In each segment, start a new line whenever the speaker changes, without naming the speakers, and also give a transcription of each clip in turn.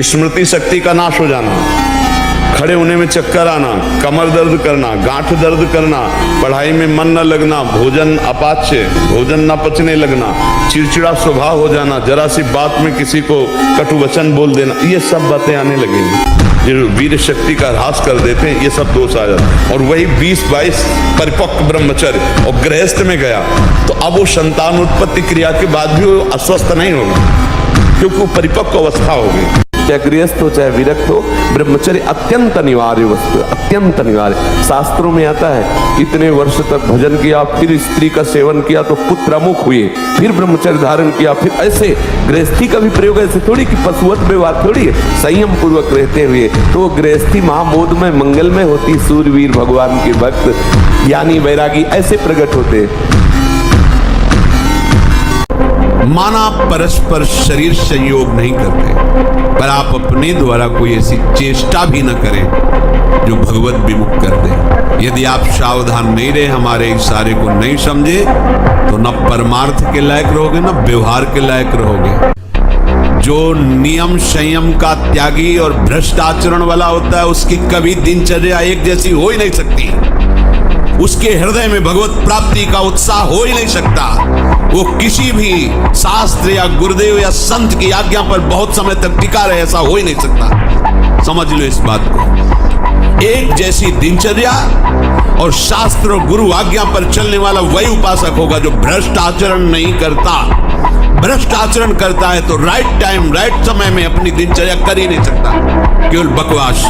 स्मृति शक्ति का नाश हो जाना, खड़े होने में चक्कर आना, कमर दर्द करना, गांठ दर्द करना, पढ़ाई में मन न लगना, भोजन अपाच्य, भोजन न पचने लगना, चिड़चिड़ा स्वभाव हो जाना, जरा सी बात में किसी को कटु वचन बोल देना, ये सब बातें आने लगेंगी जो वीर शक्ति का ह्रास कर देते हैं। ये सब दोष आ जाते हैं। और वही 20-22 परिपक्व ब्रह्मचर्य और गृहस्थ में गया तो अब वो संतान उत्पत्ति क्रिया के बाद भी वो अस्वस्थ नहीं होगा, क्योंकि वो परिपक्व अवस्था होगी।
चाहे गृहस्थ हो चाहे विरक्त हो, ब्रह्मचर्य अत्यंत अनिवार्य वस्तु है, अत्यंत अनिवार्य। शास्त्रों में आता है इतने वर्ष तक भजन किया, फिर स्त्री का सेवन किया तो पुत्र अमुख हुए, फिर ब्रह्मचर्य धारण किया, फिर ऐसे गृहस्थी का भी प्रयोग ऐसे थोड़ी कि पशुवत व्यवहार थोड़ी है, संयम पूर्वक रहते हुए तो गृहस्थी महामोद में मंगल में होती। सूरवीर भगवान के भक्त ज्ञानी वैरागी ऐसे प्रकट होते।
माना परस्पर शरीर संयोग नहीं करते, पर आप अपने द्वारा कोई ऐसी चेष्टा भी न करें जो भगवत विमुख कर दे। यदि आप सावधान नहीं रहे, हमारे इशारे को नहीं समझे, तो न परमार्थ के लायक रहोगे न व्यवहार के लायक रहोगे। जो नियम संयम का त्यागी और भ्रष्ट आचरण वाला होता है, उसकी कभी दिनचर्या एक जैसी हो ही नहीं सकती, उसके हृदय में भगवत प्राप्ति का उत्साह हो ही नहीं सकता। वो किसी भी शास्त्र या गुरुदेव या संत की आज्ञा पर बहुत समय तक टिका रहे, ऐसा हो ही नहीं सकता। समझ लो इस बात को। एक जैसी दिनचर्या और शास्त्र और गुरु आज्ञा पर चलने वाला वही उपासक होगा जो भ्रष्ट आचरण नहीं करता। भ्रष्ट आचरण करता है तो राइट टाइम राइट समय में अपनी दिनचर्या कर ही नहीं सकता, केवल बकवास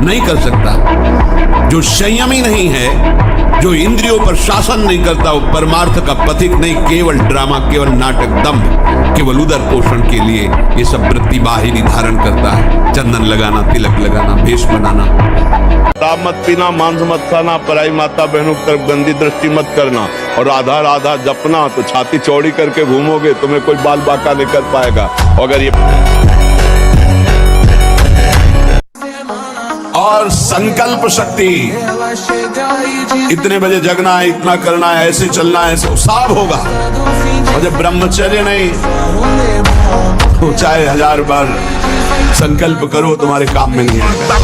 नहीं कर सकता। जो संयमी नहीं है, जो इंद्रियों पर शासन नहीं करता, वो परमार्थ का पथिक नहीं, केवल ड्रामा, केवल नाटक, दंभ, केवल उदर पोषण के लिए ये सब वृत्ति बाहिरी धारण करता है। चंदन लगाना, तिलक लगाना, भेष बनाना, शराब मत पीना, मांस मत खाना, पराई माता बहनों की तरफ गंदी दृष्टि मत करना और आधा आधा जपना। तो छाती चौड़ी करके घूमोगे, तुम्हें कोई बाल बाका नहीं कर पाएगा। अगर ये और संकल्प शक्ति, इतने बजे जगना है, इतना करना है, ऐसे चलना है, सब होगा। और जब ब्रह्मचर्य नहीं तो चाहे 1000 बार संकल्प करो, तुम्हारे काम में नहीं आएगा।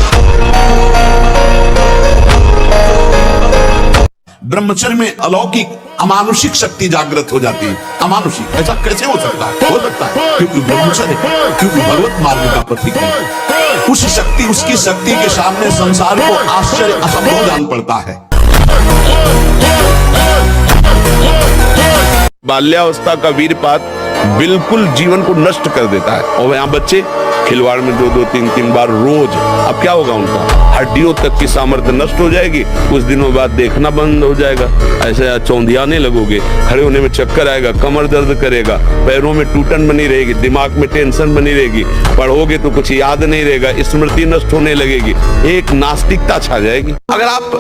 ब्रह्मचर्य में अलौकिक अमानुषिक शक्ति जागृत हो जाती है। अमानुषिक ऐसा कैसे हो सकता है? हो सकता है क्योंकि ब्रह्मचर्य, क्योंकि भगवत मार्ग का प्रतीक है। उस शक्ति, उसकी शक्ति के सामने संसार को आश्चर्य असंभव जान पड़ता है। बाल्यावस्था का वीरपात बिल्कुल जीवन को नष्ट कर देता है। और यहाँ बच्चे खिलवाड़ में 2-2, 3-3 बार रोज, अब क्या होगा? उनका हड्डियों तक की सामर्थ्य नष्ट हो जाएगी। कुछ दिनों बाद देखना बंद हो जाएगा, ऐसे चौंधियाने लगोगे, खड़े होने में चक्कर आएगा, कमर दर्द करेगा, पैरों में टूटन बनी रहेगी, दिमाग में टेंशन बनी रहेगी, पढ़ोगे तो कुछ याद नहीं रहेगा, स्मृति नष्ट होने लगेगी, एक नास्तिकता छा जाएगी। अगर आप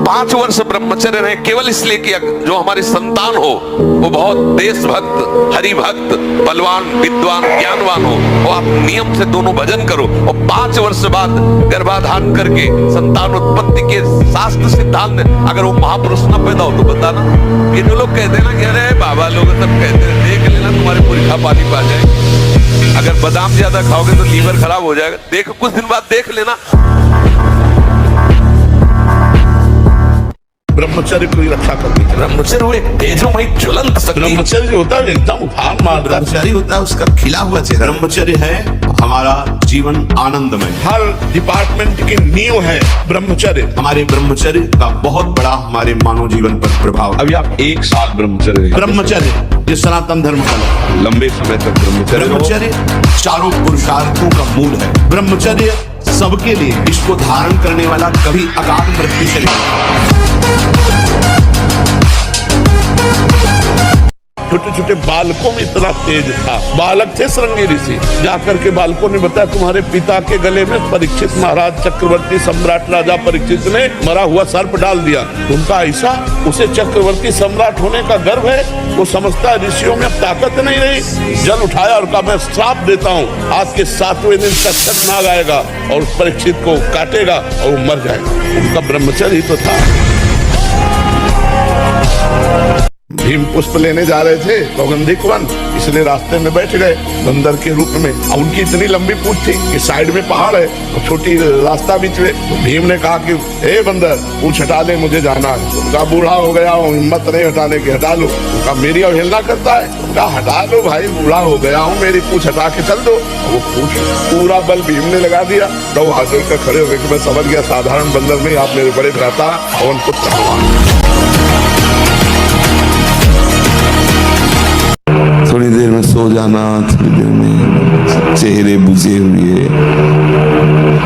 5 वर्ष ब्रह्मचर्य रहे केवल इसलिए कि जो हमारी संतान हो वो बहुत देशभक्त, हरिभक्त, बलवान, विद्वान, ज्ञानवान हो, और आप नियम से दोनों भजन करो और 5 वर्ष बाद गर्भाधान करके संतान उत्पत्ति के शास्त्र सिद्धांत अगर वो महापुरुष न पैदा हो तो बताना। ये जो लोग कहते हैं ना कि अरे बाबा लोग सब कहते हैं, देख लेना तुम्हारे पुरखा पानी पा जाएगी, अगर बादाम ज्यादा खाओगे तो लीवर खराब हो जाएगा, देखो कुछ दिन बाद देख लेना। ब्रह्मचर्य की रक्षा करनी चाहिए। ब्रह्मचर्य हुए तेजोमय ज्वलंत शक्ति, ब्रह्मचर्य होता है एकदम उफान मारता, ब्रह्मचर्य होता है उसका खिला हुआ चेहरा। ब्रह्मचर्य है हमारा जीवन आनंदमय, हर डिपार्टमेंट की नींव है ब्रह्मचर्य। हमारे ब्रह्मचर्य का बहुत बड़ा हमारे मानव जीवन पर प्रभाव। अभी आप 1 साल ब्रह्मचर्य ये सनातन धर्म का लंबे समय तक ब्रह्मचर्य चारों पुरुषार्थों का मूल है। ब्रह्मचर्य सबके लिए, इसको धारण करने वाला कभी अकाल मृत्यु से नहीं। छोटे छोटे बालकों में इतना तेज था, बालक थे श्रृंगी ऋषि, जाकर के बालकों ने बताया तुम्हारे पिता के गले में परीक्षित महाराज चक्रवर्ती सम्राट राजा परीक्षित ने मरा हुआ सर्प डाल दिया। उनका ऐसा, उसे चक्रवर्ती सम्राट होने का गर्व है, वो समझता है ऋषियों में अब ताकत नहीं रही। जल उठाया और कहा मैं श्राप देता हूँ, आज के 7वें दिन तक्षक नाग आएगा और उस परीक्षित को काटेगा और वो मर जाएगा। उनका ब्रह्मचर्य ही तो था।
भीम पुष्प लेने जा रहे थे सौगंधिक वन, इसलिए रास्ते में बैठ गए बंदर के रूप में। और उनकी इतनी लंबी पूंछ थी कि साइड में पहाड़ है और छोटी रास्ता बीच में। तो भीम ने कहा कि हे बंदर पूंछ हटा ले, मुझे जाना है। उनका बूढ़ा हो गया हूँ, हिम्मत नहीं हटाने की, हटा लो। उनका मेरी अवहेलना करता है, उनका हटा लो भाई, बूढ़ा हो गया हूँ, मेरी पूंछ हटा के चल दो। वो पूंछ पूरा बल भीम ने लगा दिया। तो हाथ जोड़कर खड़े हो गए कि मैं समझ गया साधारण बंदर नहीं, आप मेरे बड़े भ्राता पवन पुत्र भगवान।
थोड़ी देर में सो जाना, थोड़ी देर में चेहरे बुझे हुए,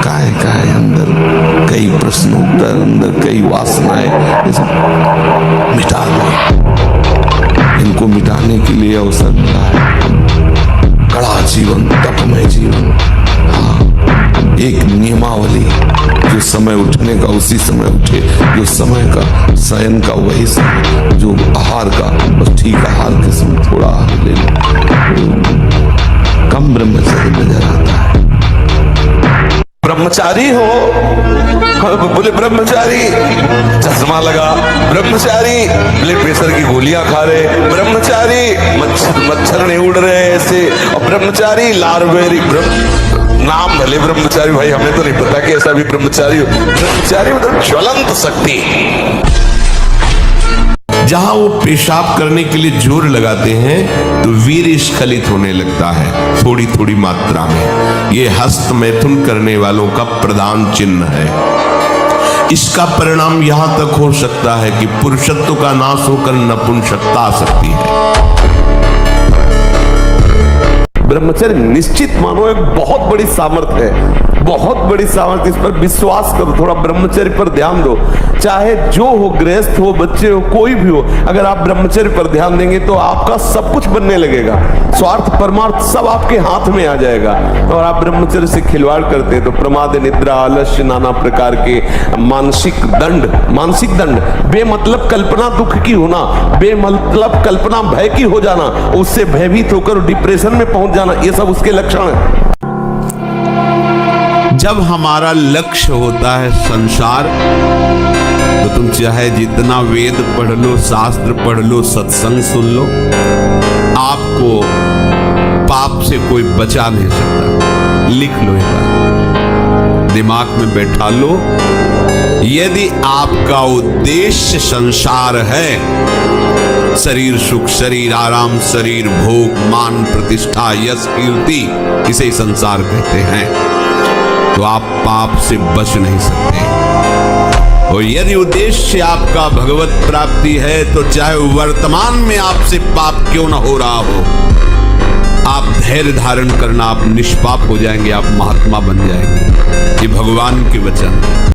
काय अंदर कई प्रश्न उत्तर, अंदर कई वासनाएं, मिटा दो। इनको मिटाने के लिए अवसर मिला है। कड़ा जीवन, तपमय जीवन, हाँ, एक नियमावली, जो समय उठने का उसी समय उठे, जो समय का शयन का वही समय, जो आहार का बस ठीक आहार के समय थोड़ा आहार ले लो। कम ब्रह्मचर्य नजर आता है। ब्रह्मचारी हो, बोले ब्रह्मचारी चश्मा लगा, ब्रह्मचारी ब्लड प्रेशर की गोलियां खा रहे, ब्रह्मचारी मच्छर नहीं उड़ रहे ऐसे, और ब्रह्मचारी लारवेरी नाम भले ब्रह्मचारी, भाई हमें तो नहीं पता कि ऐसा भी ब्रह्मचारी हो। ब्रह्मचारी मतलब ज्वलंत शक्ति।
जहां वो पेशाब करने के लिए जोर लगाते हैं तो वीर स्खलित होने लगता है थोड़ी थोड़ी मात्रा में। ये हस्त मैथुन करने वालों का प्रधान चिन्ह है। इसका परिणाम यहां तक हो सकता है कि पुरुषत्व का नाश होकर नपुंसकता आ सकती है।
ब्रह्मचर्य निश्चित मानो एक बहुत बड़ी सामर्थ्य है, बहुत बड़ी सामर्थ्य। इस पर विश्वास करो, थोड़ा ब्रह्मचर्य पर ध्यान दो। चाहे जो हो, गृहस्थ हो, बच्चे हो, कोई भी हो, अगर आप ब्रह्मचर्य पर ध्यान देंगे तो आपका सब कुछ बनने लगेगा। स्वार्थ परमार्थ सब आपके हाथ में आ जाएगा। और आप ब्रह्मचर्य से खिलवाड़ करते हैं तो प्रमाद, निद्रा, आलस्य, नाना प्रकार के मानसिक दंड, बेमतलब कल्पना दुख की होना, बेमतलब कल्पना भय की हो जाना, उससे भयभीत होकर डिप्रेशन में पहुंच जाना, ये सब उसके लक्षण है।
जब हमारा लक्ष्य होता है संसार, तो तुम चाहे जितना वेद पढ़ लो, शास्त्र पढ़ लो, सत्संग सुन लो, आपको पाप से कोई बचा नहीं सकता। लिख लो एक बार, दिमाग में बैठा लो। यदि आपका उद्देश्य संसार है, शरीर सुख, शरीर आराम, शरीर भोग, मान प्रतिष्ठा, यश कीर्ति, इसे संसार कहते हैं, तो आप पाप से बच नहीं सकते। और यदि उद्देश्य आपका भगवत प्राप्ति है, तो चाहे वर्तमान में आपसे पाप क्यों न हो रहा हो, आप धैर्य धारण करना, आप निष्पाप हो जाएंगे, आप महात्मा बन जाएंगे। ये भगवान के वचन।